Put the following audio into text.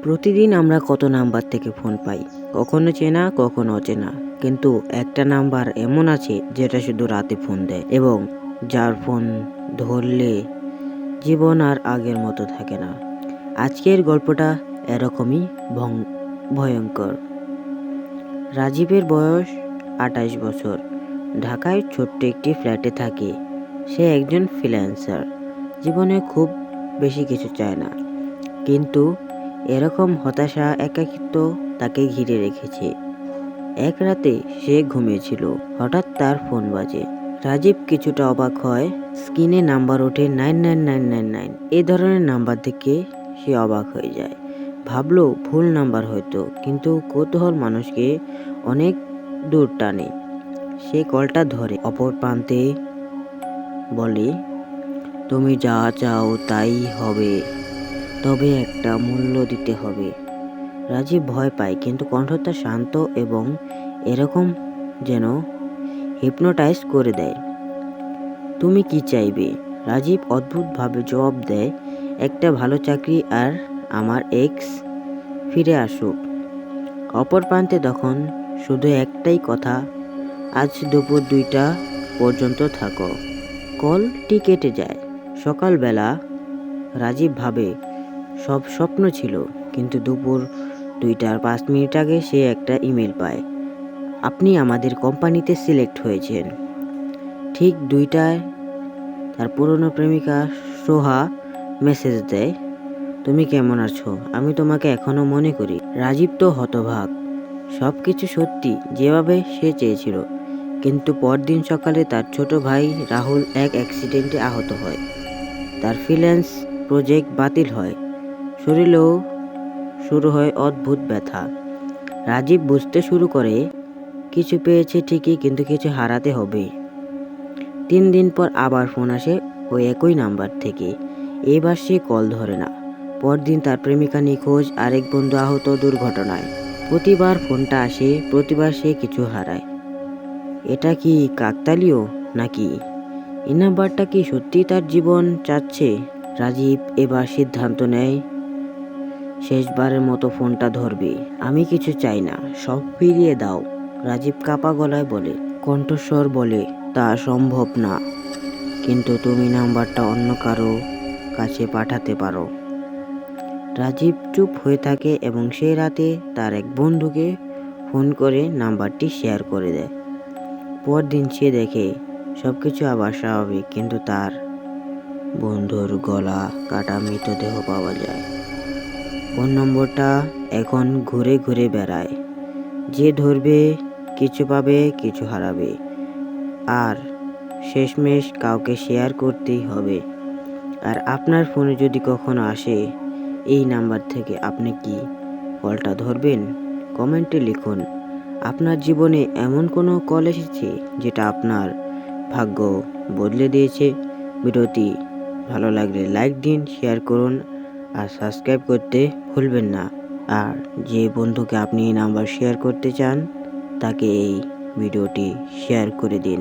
প্রতিদিন আমরা কত নাম্বার থেকে ফোন পাই, কখনো চেনা কখনো অচেনা, কিন্তু একটা নাম্বার এমন আছে যেটা শুধু রাতে ফোন দেয় এবং যার ফোন ধরলে জীবন আর আগের মতো থাকে না। আজকের গল্পটা এরকমই ভয়ঙ্কর। রাজীবের বয়স ২৮ বছর। ঢাকায় ছোট্ট একটি ফ্ল্যাটে থাকে। সে একজন ফ্রিল্যান্সার। জীবনে খুব বেশি কিছু চায় না, কিন্তু এরকম হতাশা, একাকিত্ব তাকে ঘিরে রেখেছে। এক রাতে সে ঘুমিয়েছিল, হঠাৎ তার ফোন বাজে। রাজীব কিছুটা অবাক হয়। স্ক্রিনে নাম্বার ওঠে 99999। এ ধরনের নাম্বার দেখে সে অবাক হয়ে যায়। ভাবলো ভুল নাম্বার হয়তো, কিন্তু কৌতূহল মানুষকে অনেক দূর টানে। সে কলটা ধরে। অপর প্রান্তে বলে, তুমি যা চাও তাই হবে, তবে একটা মূল্য দিতে হবে। রাজীব ভয় পায়, কিন্তু কণ্ঠটা শান্ত এবং এরকম যেন হিপনোটাইজ করে দেয়। তুমি কি চাইবে? রাজীব অদ্ভুতভাবে জবাব দেয়, একটা ভালো চাকরি আর আমার এক্স ফিরে আসুক। অপর প্রান্তে তখন শুধু একটাই কথা, আজ দুপুর 2টা পর্যন্ত থাকো। কলটি কেটে যায়। সকালবেলা রাজীব ভাবে সব স্বপ্ন ছিল, কিন্তু দুপুর 2টার 5 মিনিট আগে সে একটা ইমেল পায়, আপনি আমাদের কোম্পানিতে সিলেক্ট হয়েছেন। ঠিক 2টায় তার পুরনো প্রেমিকা সোহা মেসেজ দেয়, তুমি কেমন আছো? আমি তোমাকে এখনো মনে করি। রাজীব তো হতবাক। সব কিছু সত্যি যেভাবে সে চেয়েছিল, কিন্তু পরদিন সকালে তার ছোট ভাই রাহুল এক অ্যাক্সিডেন্টে আহত হয়। তার ফ্রিল্যান্স প্রজেক্ট বাতিল হয়। শরীরেও শুরু হয় অদ্ভুত ব্যথা। রাজীব বুঝতে শুরু করে, কিছু পেয়েছে ঠিকই, কিন্তু কিছু হারাতে হবে। 3 দিন পর আবার ফোন আসে ওই একই নাম্বার থেকে। এবার সে কল ধরে না। পরদিন তার প্রেমিকা নিখোঁজ, আরেক বন্ধু আহত দুর্ঘটনায়। প্রতিবার ফোনটা আসে, প্রতিবার সে কিছু হারায়। এটা কি কাকতালীয় নাকি এই নাম্বারটা কি সত্যি তার জীবন চাচ্ছে? রাজীব এবার সিদ্ধান্ত নেয়, শেষবারের মতো ফোনটা ধরবে। আমি কিছু চাই না, সব ফিরিয়ে দাও। রাজীব কাপা গলায় বলে। কণ্ঠস্বর বলে, তা সম্ভব না, কিন্তু তুমি নাম্বারটা অন্য কারো কাছে পাঠাতে পারো। রাজীব চুপ হয়ে থাকে এবং সেই রাতে তার এক বন্ধুকে ফোন করে নাম্বারটি শেয়ার করে দেয়। পরদিন সে দেখে সবকিছু আবার স্বাভাবিক, কিন্তু তার বন্ধুর গলা কাটা মৃতদেহ পাওয়া যায়। ফোন নম্বরটা এখন ঘুরে ঘুরে বেড়ায়। যে ধরবে কিছু পাবে, কিছু হারাবে, আর শেষমেশ কাউকে শেয়ার করতেই হবে। আর আপনার ফোনে যদি কখনো আসে এই নাম্বার থেকে, আপনি কি কলটা ধরবেন? কমেন্টে লিখুন, আপনার জীবনে এমন কোনো কল এসেছে যেটা আপনার ভাগ্য বদলে দিয়েছে? ভিডিওটি ভালো লাগলে লাইক দিন, শেয়ার করুন আর সাবস্ক্রাইব করতে ভুলবেন না। আর যে বন্ধুকে আপনি এই নাম্বার শেয়ার করতে চান, তাকে এই ভিডিওটি শেয়ার করে দিন।